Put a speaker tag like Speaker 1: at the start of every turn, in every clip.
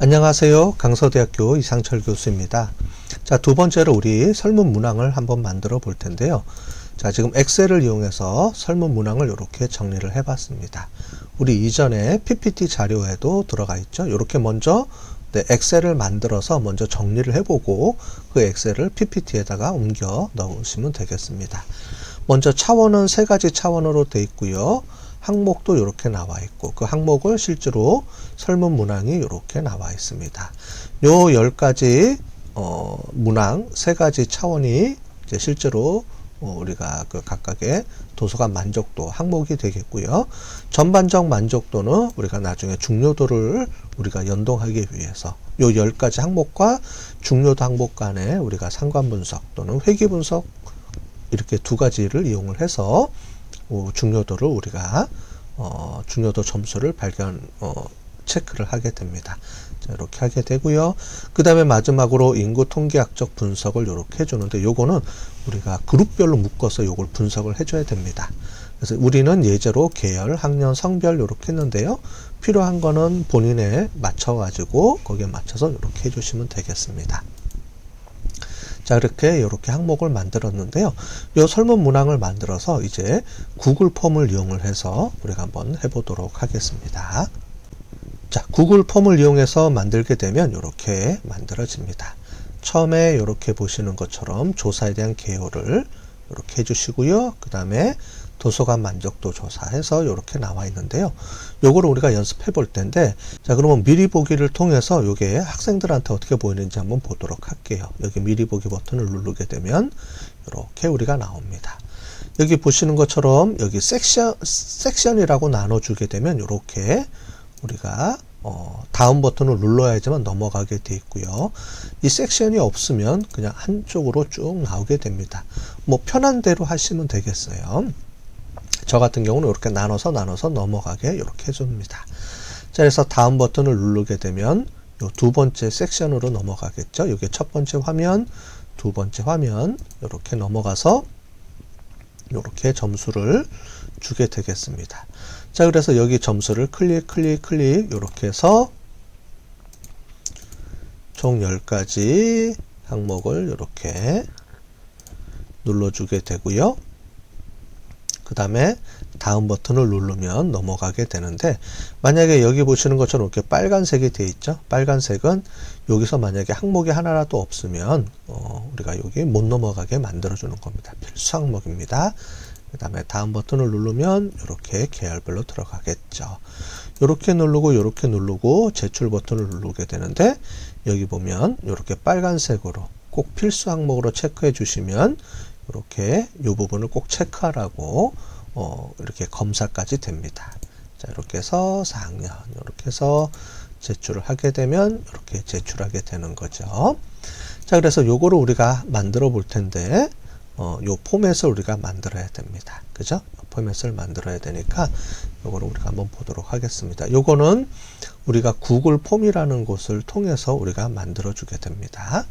Speaker 1: 안녕하세요. 강서대학교 이상철 교수입니다. 자, 두 번째로 우리 설문 문항을 한번 만들어 볼 텐데요. 자, 지금 엑셀을 이용해서 설문 문항을 이렇게 정리를 해 봤습니다. 우리 이전에 PPT 자료에도 들어가 있죠. 이렇게 먼저 엑셀을 만들어서 먼저 정리를 해보고 그 엑셀을 PPT에다가 옮겨 넣으시면 되겠습니다. 먼저 차원은 세 가지 차원으로 되어 있고요. 항목도 이렇게 나와 있고 그 항목을 실제로 설문 문항이 이렇게 나와 있습니다. 요 10가지 문항 세 가지 차원이 이제 실제로 우리가 그 각각의 도서관 만족도 항목이 되겠고요. 전반적 만족도는 우리가 나중에 중요도를 우리가 연동하기 위해서 요 10가지 항목과 중요도 항목 간에 우리가 상관 분석 또는 회귀 분석 이렇게 두 가지를 이용을 해서 중요도를 우리가 중요도 점수를 체크를 하게 됩니다. 자, 이렇게 하게 되고요. 그 다음에 마지막으로 인구 통계학적 분석을 이렇게 해주는데 요거는 우리가 그룹별로 묶어서 요걸 분석을 해줘야 됩니다. 그래서 우리는 예제로 계열, 학년, 성별 이렇게 했는데요. 필요한 거는 본인에 맞춰가지고 거기에 맞춰서 이렇게 해주시면 되겠습니다. 자, 이렇게 항목을 만들었는데요. 이 설문 문항을 만들어서 이제 구글 폼을 이용을 해서 우리가 한번 해보도록 하겠습니다. 자, 구글 폼을 이용해서 만들게 되면 이렇게 만들어집니다. 처음에 이렇게 보시는 것처럼 조사에 대한 개요를 이렇게 해주시고요. 그 다음에 도서관 만족도 조사해서 이렇게 나와 있는데요. 요거를 우리가 연습해 볼 텐데, 자, 그러면 미리 보기를 통해서 요게 학생들한테 어떻게 보이는지 한번 보도록 할게요. 여기 미리 보기 버튼을 누르게 되면 이렇게 우리가 나옵니다. 여기 보시는 것처럼 여기 섹션이라고 나눠주게 되면 이렇게 우리가 다음 버튼을 눌러야지만 넘어가게 돼 있고요. 이 섹션이 없으면 그냥 한쪽으로 쭉 나오게 됩니다. 뭐 편한 대로 하시면 되겠어요. 저 같은 경우는 이렇게 나눠서 넘어가게 이렇게 해줍니다. 자, 그래서 다음 버튼을 누르게 되면 요 두 번째 섹션으로 넘어가겠죠. 이게 첫 번째 화면, 두 번째 화면 이렇게 넘어가서 이렇게 점수를 주게 되겠습니다. 자, 그래서 여기 점수를 클릭 이렇게 해서 총 10가지 항목을 이렇게 눌러주게 되고요. 그 다음에 다음 버튼을 누르면 넘어가게 되는데, 만약에 여기 보시는 것처럼 이렇게 빨간색이 되어 있죠. 빨간색은 여기서 만약에 항목이 하나라도 없으면 우리가 여기 못 넘어가게 만들어주는 겁니다. 필수 항목입니다. 그 다음에 다음 버튼을 누르면 이렇게 계열별로 들어가겠죠. 이렇게 누르고 제출 버튼을 누르게 되는데, 여기 보면 이렇게 빨간색으로 꼭 필수 항목으로 체크해 주시면 이렇게 이 부분을 꼭 체크하라고 이렇게 검사까지 됩니다. 자, 이렇게 해서 4학년 이렇게 해서 제출을 하게 되면 이렇게 제출하게 되는 거죠. 자, 그래서 요거를 우리가 만들어 볼 텐데 요 포맷을 우리가 만들어야 됩니다. 그죠? 포맷을 만들어야 되니까 요거를 우리가 한번 보도록 하겠습니다. 요거는 우리가 구글 폼이라는 곳을 통해서 우리가 만들어 주게 됩니다.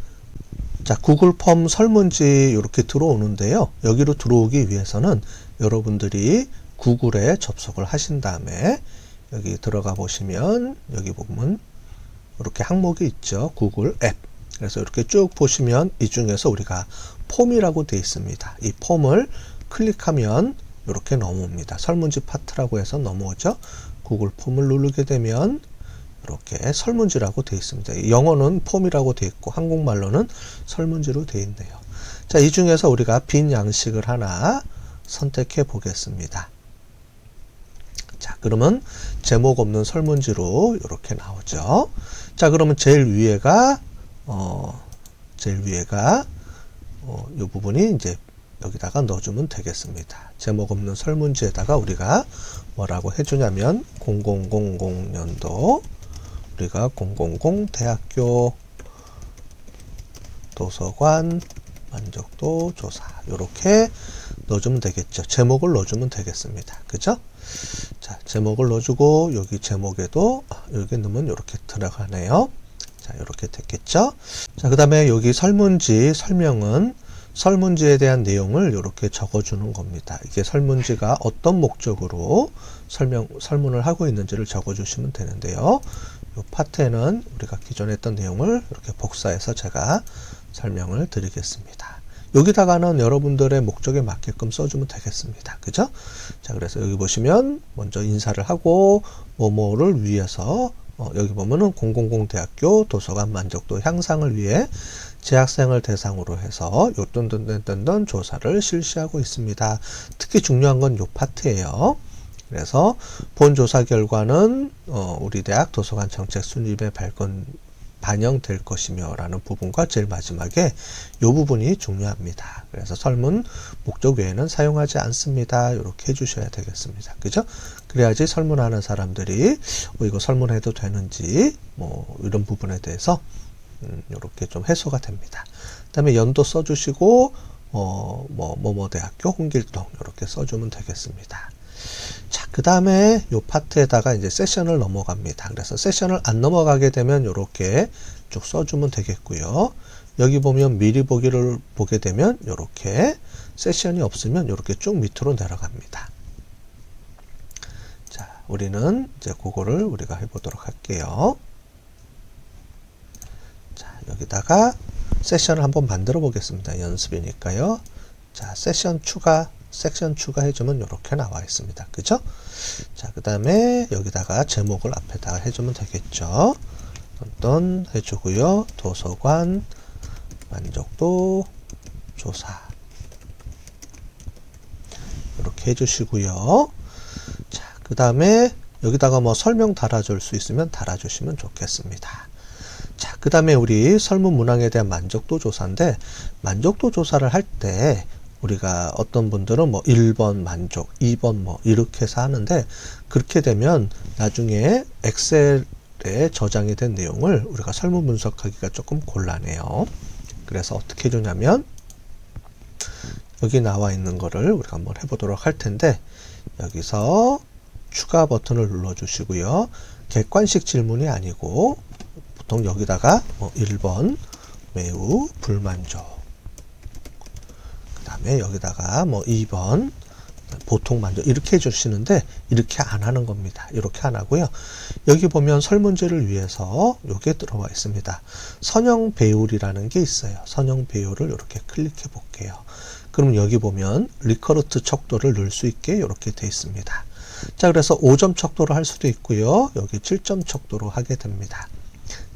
Speaker 1: 자, 구글 폼 설문지 이렇게 들어오는데요. 여기로 들어오기 위해서는 여러분들이 구글에 접속을 하신 다음에 여기 들어가 보시면 여기 보면 이렇게 항목이 있죠. 구글 앱. 그래서 이렇게 쭉 보시면 이 중에서 우리가 폼이라고 되어 있습니다. 이 폼을 클릭하면 이렇게 넘어옵니다. 설문지 파트라고 해서 넘어오죠. 구글 폼을 누르게 되면 이렇게 설문지라고 되어 있습니다. 영어는 폼이라고 되어 있고 한국말로는 설문지로 되어 있네요. 자, 이 중에서 우리가 빈 양식을 하나 선택해 보겠습니다. 자, 그러면 제목 없는 설문지로 이렇게 나오죠. 자, 그러면 제일 위에가 이 부분이 이제 여기다가 넣어주면 되겠습니다. 제목 없는 설문지에다가 우리가 뭐라고 해주냐면 0000년도 우리가 000 대학교 도서관 만족도 조사 이렇게 넣어주면 되겠죠. 제목을 넣어주면 되겠습니다. 그죠? 자, 제목을 넣어주고 여기 제목에도 여기 넣으면 이렇게 들어가네요. 자, 이렇게 됐겠죠? 자, 그 다음에 여기 설문지 설명은 설문지에 대한 내용을 이렇게 적어주는 겁니다. 이게 설문지가 어떤 목적으로 설문을 하고 있는지를 적어주시면 되는데요. 이 파트에는 우리가 기존에 했던 내용을 이렇게 복사해서 제가 설명을 드리겠습니다. 여기다가는 여러분들의 목적에 맞게끔 써주면 되겠습니다. 그죠? 자, 그래서 여기 보시면 먼저 인사를 하고 뭐뭐를 위해서 여기 보면은 000대학교 도서관 만족도 향상을 위해 재학생을 대상으로 해서 요딴 조사를 실시하고 있습니다. 특히 중요한 건 요 파트예요. 그래서 본 조사 결과는 우리 대학 도서관 정책 순위에 반영될 것이며 라는 부분과 제일 마지막에 이 부분이 중요합니다. 그래서 설문 목적 외에는 사용하지 않습니다. 이렇게 해주셔야 되겠습니다. 그죠? 그래야지 설문하는 사람들이 이거 설문해도 되는지 뭐 이런 부분에 대해서 이렇게 좀 해소가 됩니다. 그 다음에 연도 써주시고 뭐뭐 대학교 홍길동 이렇게 써주면 되겠습니다. 자, 그 다음에 요 파트에다가 이제 세션을 넘어갑니다. 그래서 세션을 안 넘어가게 되면 이렇게 쭉 써주면 되겠고요. 여기 보면 미리 보기를 보게 되면 이렇게 세션이 없으면 이렇게 쭉 밑으로 내려갑니다. 자, 우리는 이제 그거를 우리가 해보도록 할게요. 자, 여기다가 세션을 한번 만들어 보겠습니다. 연습이니까요. 자, 세션 추가해주면 이렇게 나와 있습니다. 그죠? 자, 그 다음에 여기다가 제목을 앞에다가 해주면 되겠죠. 어떤 해주고요. 도서관 만족도 조사 이렇게 해주시고요. 자, 그 다음에 여기다가 뭐 설명 달아줄 수 있으면 달아주시면 좋겠습니다. 자, 그 다음에 우리 설문 문항에 대한 만족도 조사인데, 만족도 조사를 할 때 우리가 어떤 분들은 뭐 1번 만족, 2번 뭐 이렇게 해서 하는데, 그렇게 되면 나중에 엑셀에 저장이 된 내용을 우리가 설문 분석하기가 조금 곤란해요. 그래서 어떻게 해주냐면 여기 나와 있는 거를 우리가 한번 해보도록 할 텐데, 여기서 추가 버튼을 눌러주시고요. 객관식 질문이 아니고 보통 여기다가 뭐 1번 매우 불만족, 그 다음에 여기다가 뭐 2번 보통 만족 이렇게 해주시는데, 이렇게 안 하는 겁니다. 이렇게 안 하고요. 여기 보면 설문지를 위해서 요게 들어와 있습니다. 선형 배율이라는 게 있어요. 선형 배율을 이렇게 클릭해 볼게요. 그럼 여기 보면 리커르트 척도를 넣을 수 있게 이렇게 돼 있습니다. 자, 그래서 5점 척도로 할 수도 있고요. 여기 7점 척도로 하게 됩니다.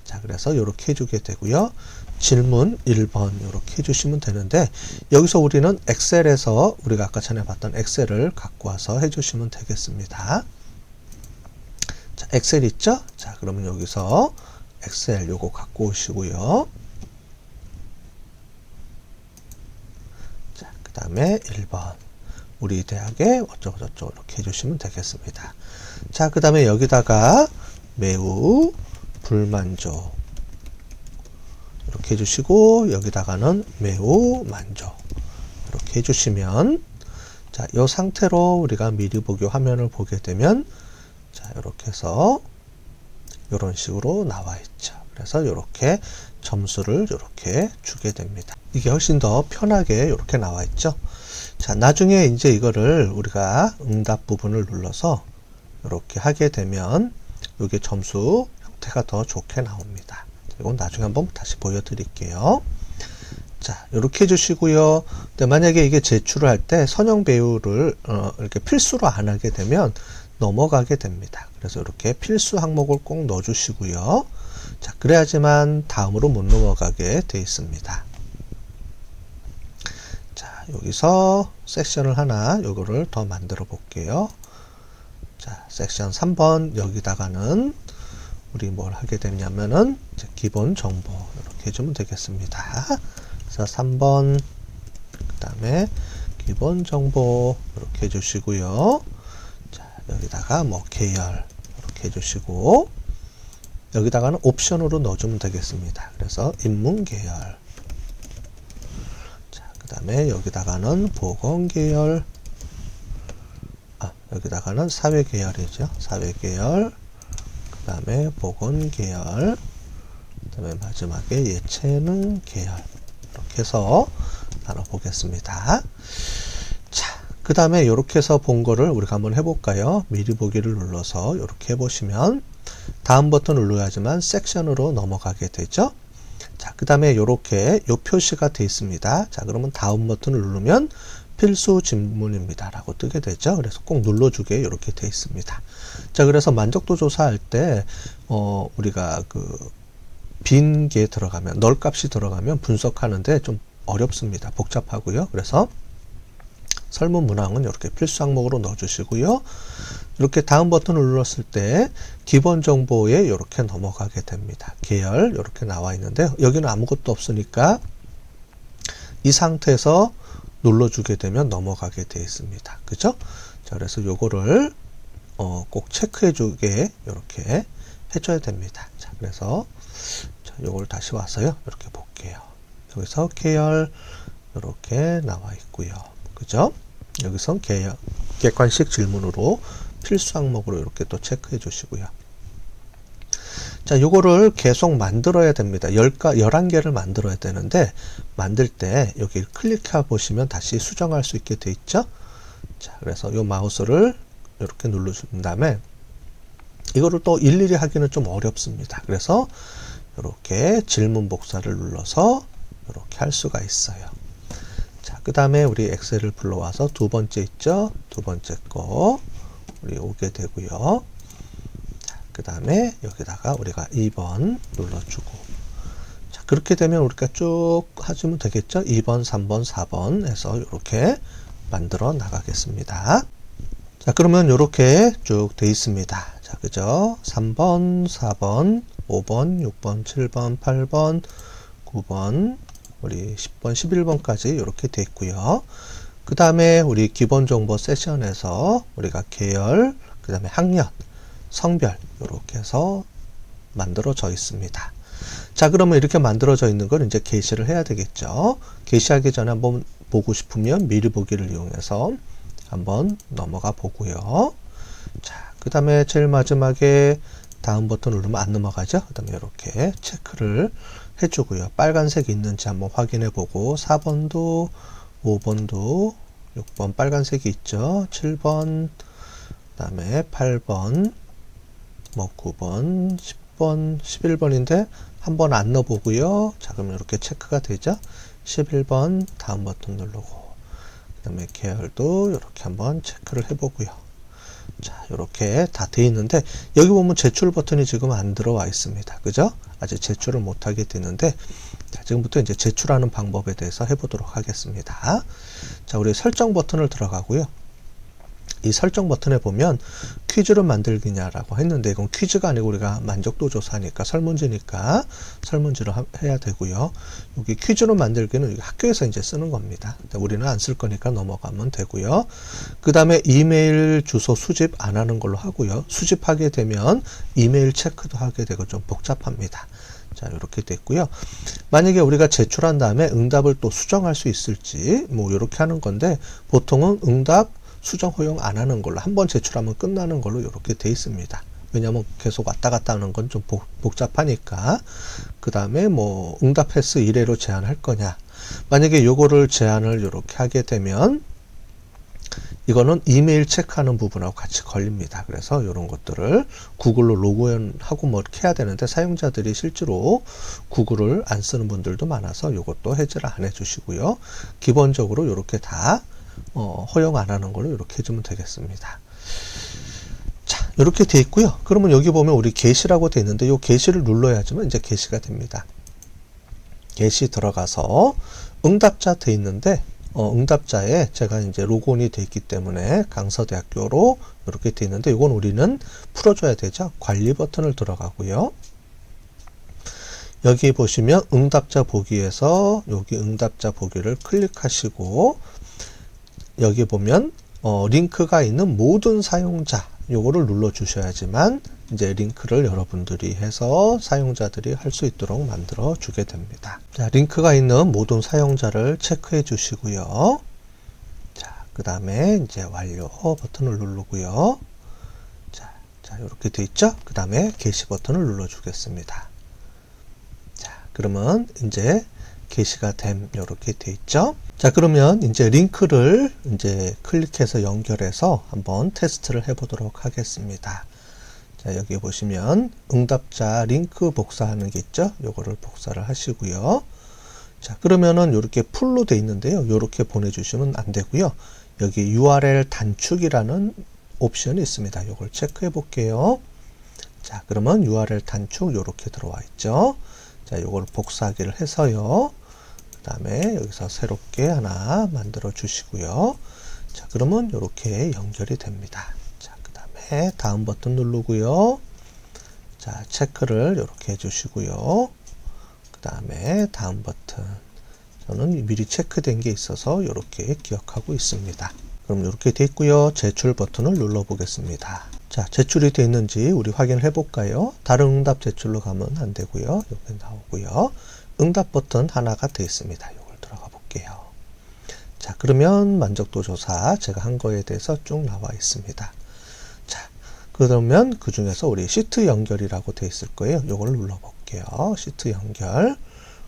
Speaker 1: 자, 그래서 이렇게 해주게 되고요. 질문 1번 이렇게 해주시면 되는데, 여기서 우리는 엑셀에서 우리가 아까 전에 봤던 엑셀을 갖고 와서 해주시면 되겠습니다. 자, 엑셀 있죠? 자, 그러면 여기서 엑셀 요거 갖고 오시고요. 자, 그 다음에 1번 우리 대학에 어쩌고저쩌고 이렇게 해주시면 되겠습니다. 자, 그 다음에 여기다가 매우 불만족 이렇게 해주시고, 여기다가는 매우 만족 이렇게 해주시면, 자, 이 상태로 우리가 미리 보기 화면을 보게 되면, 자, 이렇게 해서 이런 식으로 나와 있죠. 그래서 이렇게 점수를 이렇게 주게 됩니다. 이게 훨씬 더 편하게 이렇게 나와 있죠. 자, 나중에 이제 이거를 우리가 응답 부분을 눌러서 이렇게 하게 되면 이게 점수 형태가 더 좋게 나옵니다. 이건 나중에 한번 다시 보여드릴게요. 자, 이렇게 해주시고요. 근데 만약에 이게 제출을 할 때 선형 배율을 이렇게 필수로 안 하게 되면 넘어가게 됩니다. 그래서 이렇게 필수 항목을 꼭 넣어주시고요. 자, 그래야지만 다음으로 못 넘어가게 돼 있습니다. 자, 여기서 섹션을 하나 요거를 더 만들어 볼게요. 자, 섹션 3번 여기다가는 우리 뭘 하게 되냐면은 기본 정보 이렇게 해주면 되겠습니다. 그래서 3번 그 다음에 기본 정보 이렇게 해주시고요. 자, 여기다가 뭐 계열 이렇게 해주시고, 여기다가는 옵션으로 넣어주면 되겠습니다. 그래서 인문 계열, 자, 그 다음에 여기다가는 보건 계열, 여기다가는 사회 계열이죠. 사회 계열, 그 다음에 보건 계열, 그 다음에 마지막에 예체능 계열 이렇게 해서 나눠 보겠습니다. 자, 그 다음에 이렇게 해서 본 거를 우리가 한번 해볼까요? 미리 보기를 눌러서 이렇게 해보시면, 다음 버튼 눌러야지만 섹션으로 넘어가게 되죠. 자, 그 다음에 이렇게 요 표시가 되어 있습니다. 자, 그러면 다음 버튼을 누르면 필수 질문입니다 라고 뜨게 되죠. 그래서 꼭 눌러주게 이렇게 되어 있습니다. 자, 그래서 만족도 조사할 때 우리가 빈 게 들어가면, 널 값이 들어가면 분석하는데 좀 어렵습니다. 복잡하고요. 그래서 설문 문항은 이렇게 필수 항목으로 넣어주시고요. 이렇게 다음 버튼을 눌렀을 때 기본 정보에 이렇게 넘어가게 됩니다. 계열 이렇게 나와 있는데요. 여기는 아무것도 없으니까 이 상태에서 눌러주게 되면 넘어가게 되어 있습니다. 그죠? 자, 그래서 요거를 꼭 체크해 주게 이렇게 해줘야 됩니다. 자, 그래서 요걸 다시 와서요. 이렇게 볼게요. 여기서 계열 이렇게 나와 있고요. 그죠? 여기서 객관식 질문으로 필수 항목으로 이렇게 또 체크해 주시고요. 자, 요거를 계속 만들어야 됩니다. 11개를 만들어야 되는데, 만들 때 여기 클릭해 보시면 다시 수정할 수 있게 돼 있죠? 자, 그래서 요 마우스를 이렇게 눌러준 다음에, 이거를 또 일일이 하기는 좀 어렵습니다. 그래서 이렇게 질문 복사를 눌러서 이렇게 할 수가 있어요. 자, 그 다음에 우리 엑셀을 불러와서 두 번째 있죠? 두 번째 거 우리 오게 되고요. 자, 그 다음에 여기다가 우리가 2번 눌러주고, 자, 그렇게 되면 우리가 쭉 하시면 되겠죠? 2번, 3번, 4번 해서 이렇게 만들어 나가겠습니다. 자, 그러면 이렇게 쭉 돼 있습니다. 자, 그죠? 3번, 4번, 5번, 6번, 7번, 8번, 9번, 우리 10번, 11번까지 이렇게 돼 있고요. 그 다음에 우리 기본 정보 세션에서 우리가 계열, 그 다음에 학년, 성별 이렇게 해서 만들어져 있습니다. 자, 그러면 이렇게 만들어져 있는 걸 이제 게시를 해야 되겠죠. 게시하기 전에 한번 보고 싶으면 미리 보기를 이용해서 한번 넘어가 보고요. 자, 그 다음에 제일 마지막에 다음 버튼 누르면 안 넘어가죠. 그 다음에 이렇게 체크를 해주고요. 빨간색이 있는지 한번 확인해 보고, 4번도 5번도 6번 빨간색이 있죠. 7번, 그 다음에 8번, 9번, 10번, 11번인데 한번 안 넣어보고요. 자, 그러면 이렇게 체크가 되죠. 11번 다음 버튼 누르고, 그 다음에 계열도 이렇게 한번 체크를 해보고요. 자, 이렇게 다 돼 있는데, 여기 보면 제출 버튼이 지금 안 들어와 있습니다. 그죠? 아직 제출을 못하게 되는데, 자, 지금부터 이제 제출하는 방법에 대해서 해보도록 하겠습니다. 자, 우리 설정 버튼을 들어가고요. 이 설정 버튼에 보면 퀴즈를 만들기냐라고 했는데, 이건 퀴즈가 아니고 우리가 만족도 조사니까 설문지니까 설문지를 해야 되고요. 여기 퀴즈로 만들기는 학교에서 이제 쓰는 겁니다. 우리는 안 쓸 거니까 넘어가면 되고요. 그 다음에 이메일 주소 수집 안 하는 걸로 하고요. 수집하게 되면 이메일 체크도 하게 되고 좀 복잡합니다. 자, 이렇게 됐고요. 만약에 우리가 제출한 다음에 응답을 또 수정할 수 있을지 뭐 이렇게 하는 건데, 보통은 응답 수정 허용 안 하는 걸로, 한번 제출하면 끝나는 걸로 이렇게 돼 있습니다. 왜냐하면 계속 왔다 갔다 하는 건 좀 복잡하니까. 그 다음에 뭐 응답 횟수 1회로 제한할 거냐, 만약에 요거를 제한을 이렇게 하게 되면 이거는 이메일 체크하는 부분하고 같이 걸립니다. 그래서 이런 것들을 구글로 로그인하고 뭐 이렇게 해야 되는데, 사용자들이 실제로 구글을 안 쓰는 분들도 많아서 이것도 해제를 안 해주시고요. 기본적으로 이렇게 다 허용 안 하는 걸로 이렇게 해주면 되겠습니다. 자, 이렇게 돼 있고요. 그러면 여기 보면 우리 게시라고 돼 있는데, 이 게시를 눌러야지만 이제 게시가 됩니다. 게시 들어가서 응답자 돼 있는데, 응답자에 제가 이제 로그인이 돼 있기 때문에 강서대학교로 이렇게 돼 있는데, 이건 우리는 풀어줘야 되죠. 관리 버튼을 들어가고요. 여기 보시면 응답자 보기에서 여기 응답자 보기를 클릭하시고, 여기 보면 링크가 있는 모든 사용자 요거를 눌러 주셔야지만 이제 링크를 여러분들이 해서 사용자들이 할 수 있도록 만들어 주게 됩니다. 자, 링크가 있는 모든 사용자를 체크해 주시고요. 자, 그 다음에 이제 완료 버튼을 누르고요. 자, 이렇게 돼 있죠? 그 다음에 게시 버튼을 눌러 주겠습니다. 자, 그러면 이제 게시가 됨 이렇게 돼 있죠. 자, 그러면 이제 링크를 이제 클릭해서 연결해서 한번 테스트를 해 보도록 하겠습니다. 자, 여기 보시면 응답자 링크 복사하는 게 있죠. 요거를 복사를 하시고요. 자, 그러면은 이렇게 풀로 돼 있는데요. 이렇게 보내주시면 안 되고요. 여기 URL 단축이라는 옵션이 있습니다. 이걸 체크해 볼게요. 자, 그러면 URL 단축 이렇게 들어와 있죠. 자, 이걸 복사하기를 해서요. 그 다음에 여기서 새롭게 하나 만들어 주시고요. 자, 그러면 이렇게 연결이 됩니다. 자, 그 다음에 다음 버튼 누르고요. 자, 체크를 이렇게 해주시고요. 그 다음에 다음 버튼. 저는 미리 체크된 게 있어서 이렇게 기억하고 있습니다. 그럼 이렇게 돼 있고요. 제출 버튼을 눌러 보겠습니다. 자, 제출이 되어 있는지 우리 확인을 해 볼까요? 다른 응답 제출로 가면 안 되고요. 여기 나오고요. 응답 버튼 하나가 되어 있습니다. 이걸 들어가 볼게요. 자, 그러면 만족도 조사 제가 한 거에 대해서 쭉 나와 있습니다. 자, 그러면 그 중에서 우리 시트 연결이라고 되어 있을 거예요. 이걸 눌러 볼게요. 시트 연결.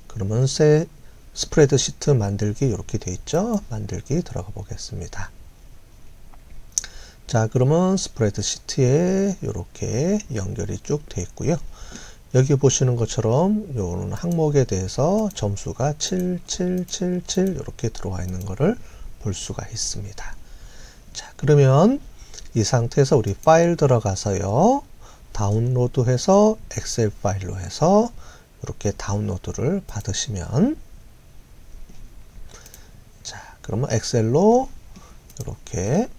Speaker 1: 그러면 새 스프레드 시트 만들기 이렇게 되어 있죠. 만들기 들어가 보겠습니다. 자, 그러면 스프레드 시트에 이렇게 연결이 쭉 되어 있고요. 여기 보시는 것처럼 이런 항목에 대해서 점수가 7777 이렇게 들어와 있는 것을 볼 수가 있습니다. 자, 그러면 이 상태에서 우리 파일 들어가서요. 다운로드해서 엑셀 파일로 해서 이렇게 다운로드를 받으시면, 자, 그러면 엑셀로 이렇게,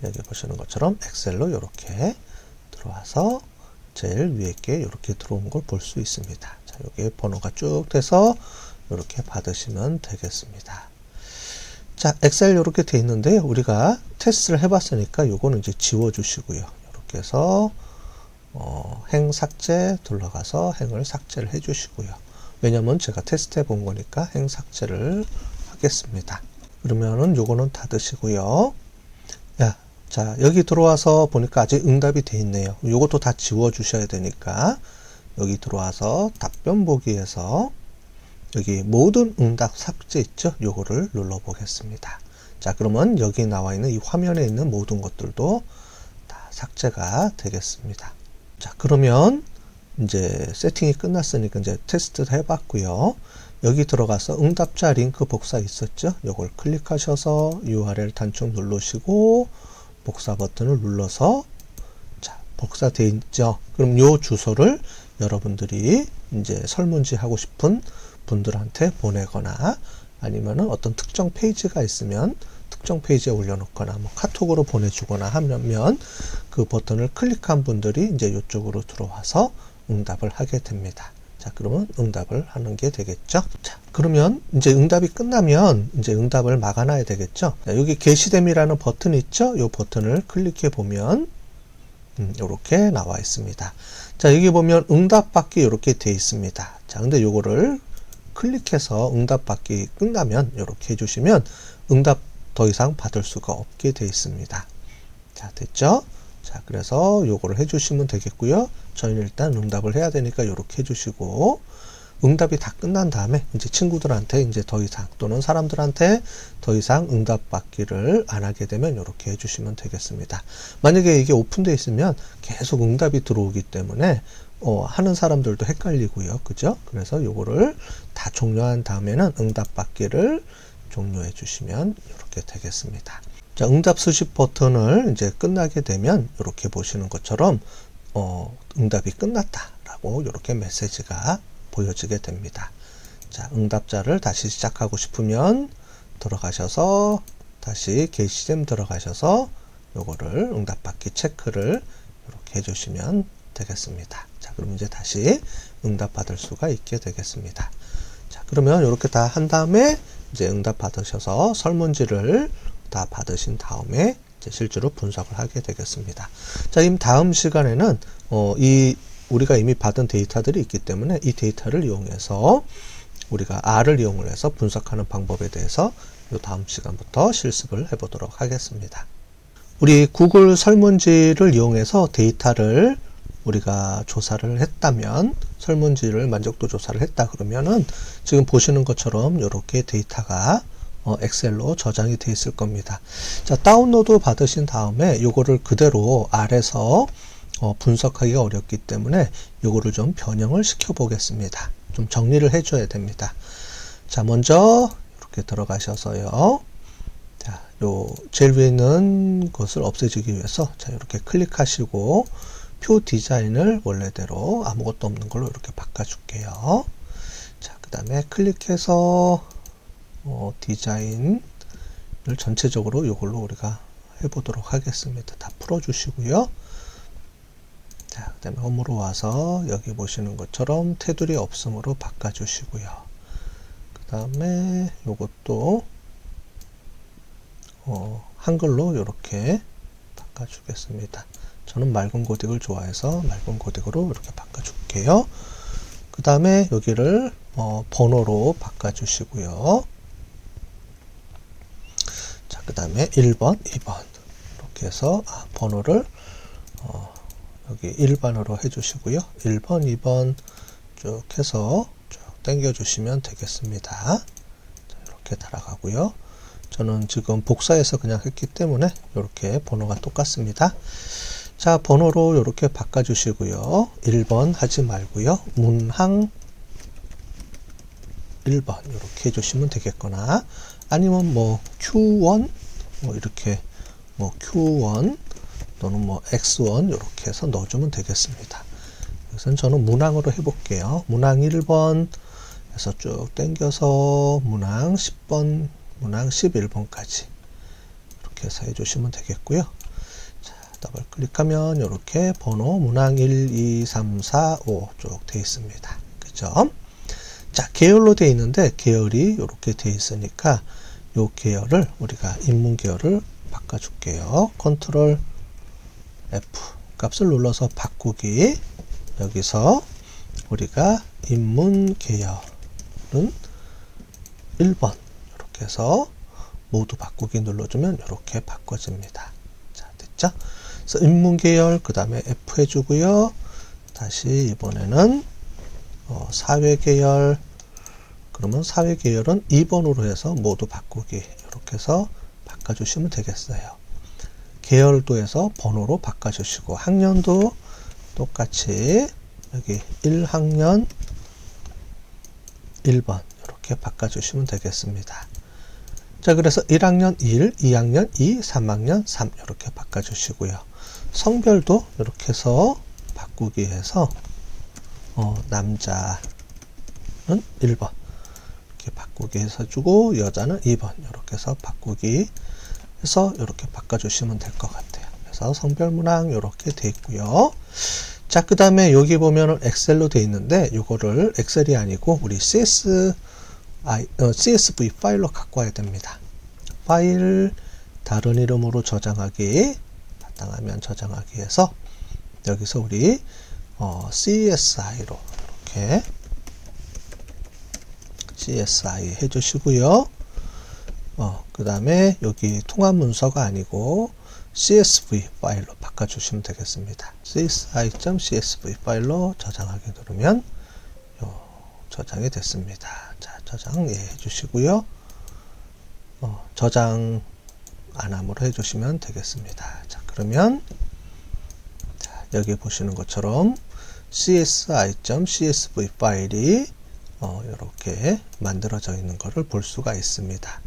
Speaker 1: 여기 보시는 것처럼 엑셀로 이렇게 들어와서 제일 위에 게 이렇게 들어온 걸 볼 수 있습니다. 자, 여기 번호가 쭉 돼서 이렇게 받으시면 되겠습니다. 자, 엑셀 이렇게 돼 있는데 우리가 테스트를 해봤으니까 요거는 이제 지워주시고요. 이렇게 해서 행 삭제 들어가서 행을 삭제를 해주시고요. 왜냐면 제가 테스트 해본 거니까 행 삭제를 하겠습니다. 그러면은 요거는 닫으시고요. 자, 여기 들어와서 보니까 아직 응답이 돼 있네요. 요것도 다 지워 주셔야 되니까 여기 들어와서 답변 보기에서 여기 모든 응답 삭제 있죠? 요거를 눌러 보겠습니다. 자, 그러면 여기 나와 있는 이 화면에 있는 모든 것들도 다 삭제가 되겠습니다. 자, 그러면 이제 세팅이 끝났으니까 이제 테스트 해봤고요. 여기 들어가서 응답자 링크 복사 있었죠? 요걸 클릭하셔서 URL 단축 누르시고 복사 버튼을 눌러서, 자, 복사되어 있죠. 그럼 요 주소를 여러분들이 이제 설문지 하고 싶은 분들한테 보내거나 아니면은 어떤 특정 페이지가 있으면 특정 페이지에 올려놓거나 뭐 카톡으로 보내주거나 하면 그 버튼을 클릭한 분들이 이제 이쪽으로 들어와서 응답을 하게 됩니다. 자, 그러면 응답을 하는 게 되겠죠. 자, 그러면 이제 응답이 끝나면 이제 응답을 막아놔야 되겠죠. 자, 여기 게시됨이라는 버튼이 있죠. 이 버튼을 클릭해 보면 이렇게 나와 있습니다. 자, 여기 보면 응답 받기 이렇게 돼 있습니다. 자, 근데 요거를 클릭해서 응답 받기 끝나면 이렇게 해주시면 응답 더 이상 받을 수가 없게 돼 있습니다. 자, 됐죠? 자, 그래서 요거를 해주시면 되겠고요. 저희는 일단 응답을 해야 되니까 이렇게 해주시고, 응답이 다 끝난 다음에 이제 친구들한테 이제 더 이상 또는 사람들한테 더 이상 응답 받기를 안 하게 되면 이렇게 해주시면 되겠습니다. 만약에 이게 오픈되어 있으면 계속 응답이 들어오기 때문에 하는 사람들도 헷갈리고요. 그죠? 그래서 요거를 다 종료한 다음에는 응답 받기를 종료해 주시면 이렇게 되겠습니다. 자, 응답 수집 버튼을 이제 끝나게 되면 이렇게 보시는 것처럼 응답이 끝났다라고 이렇게 메시지가 보여지게 됩니다. 자, 응답자를 다시 시작하고 싶으면 들어가셔서 다시 게시됨 들어가셔서 요거를 응답 받기 체크를 이렇게 해주시면 되겠습니다. 자, 그럼 이제 다시 응답 받을 수가 있게 되겠습니다. 자, 그러면 이렇게 다 한 다음에 이제 응답 받으셔서 설문지를 다 받으신 다음에 이제 실제로 분석을 하게 되겠습니다. 자, 이 다음 시간에는 우리가 이미 받은 데이터들이 있기 때문에 이 데이터를 이용해서 우리가 R을 이용을 해서 분석하는 방법에 대해서 이 다음 시간부터 실습을 해보도록 하겠습니다. 우리 구글 설문지를 이용해서 데이터를 우리가 조사를 했다면, 설문지를 만족도 조사를 했다 그러면은 지금 보시는 것처럼 이렇게 데이터가 엑셀로 저장이 되어 있을 겁니다. 자, 다운로드 받으신 다음에 요거를 그대로 R에서 분석하기가 어렵기 때문에 요거를 좀 변형을 시켜 보겠습니다. 좀 정리를 해줘야 됩니다. 자, 먼저 이렇게 들어가셔서요. 자, 요 제일 위에 있는 것을 없애주기 위해서 자, 이렇게 클릭하시고 표 디자인을 원래대로 아무것도 없는 걸로 이렇게 바꿔줄게요. 자, 그 다음에 클릭해서 디자인을 전체적으로 이걸로 우리가 해보도록 하겠습니다. 다 풀어주시고요. 자, 그 다음에 홈으로 와서 여기 보시는 것처럼 테두리 없음으로 바꿔주시고요. 그 다음에 이것도 한글로 이렇게 바꿔주겠습니다. 저는 맑은 고딕을 좋아해서 맑은 고딕으로 이렇게 바꿔줄게요. 그 다음에 여기를 번호로 바꿔주시고요. 자, 그 다음에 1번, 2번 이렇게 해서 번호를 여기 일반으로 해주시고요. 1번, 2번 쭉 해서 쭉 당겨주시면 되겠습니다. 자, 이렇게 달아가고요. 저는 지금 복사해서 그냥 했기 때문에 이렇게 번호가 똑같습니다. 자, 번호로 이렇게 바꿔주시고요. 1번 하지 말고요. 문항 1번 이렇게 해주시면 되겠거나 아니면 뭐 Q1 뭐 이렇게 뭐 Q1 또는 뭐 X1 이렇게 해서 넣어주면 되겠습니다. 그래서 저는 문항으로 해볼게요. 문항 1번 해서 쭉 당겨서 문항 10번, 문항 11번까지 이렇게 해서 해주시면 되겠고요. 자, 더블 클릭하면 이렇게 번호 문항 1, 2, 3, 4, 5 쭉 되어 있습니다. 그죠? 자, 계열로 되어 있는데 계열이 이렇게 되어 있으니까 이 계열을 우리가 인문 계열을 바꿔줄게요. 컨트롤 F 값을 눌러서 바꾸기. 여기서 우리가 인문 계열은 1번 이렇게 해서 모두 바꾸기 눌러주면 이렇게 바꿔집니다. 자, 됐죠? 그래서 인문 계열 그 다음에 F 해주고요. 다시 이번에는 사회 계열 그러면 사회 계열은 2번으로 해서 모두 바꾸기 이렇게 해서 바꿔주시면 되겠어요. 계열도 해서 번호로 바꿔주시고 학년도 똑같이 여기 1학년 1번 이렇게 바꿔주시면 되겠습니다. 자, 그래서 1학년 1, 2학년 2, 3학년 3 이렇게 바꿔주시고요. 성별도 이렇게 해서 바꾸기 해서 남자는 1번 이렇게 바꾸기 해서 주고 여자는 2번 이렇게 해서 바꾸기 해서 이렇게 바꿔주시면 될 것 같아요. 그래서 성별 문항 이렇게 되어 있고요. 자, 그 다음에 여기 보면은 엑셀로 되어 있는데 이거를 엑셀이 아니고 우리 CSV 파일로 갖고 와야 됩니다. 파일 다른 이름으로 저장하기 바탕화면 저장하기 해서 여기서 우리 CSI로 이렇게 CSI 해주시고요. 그 다음에 여기 통합 문서가 아니고 CSV 파일로 바꿔주시면 되겠습니다. CSI.csv 파일로 저장하기 누르면 저장이 됐습니다. 자, 저장 해주시고요. 저장 안함으로 해주시면 되겠습니다. 자, 그러면 자, 여기 보시는 것처럼 CSI.csv 파일이 이렇게 만들어져 있는 것을 볼 수가 있습니다.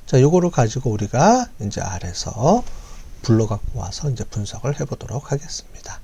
Speaker 1: 자, 요거를 가지고 우리가 이제 R에서 불러 갖고 와서 이제 분석을 해 보도록 하겠습니다.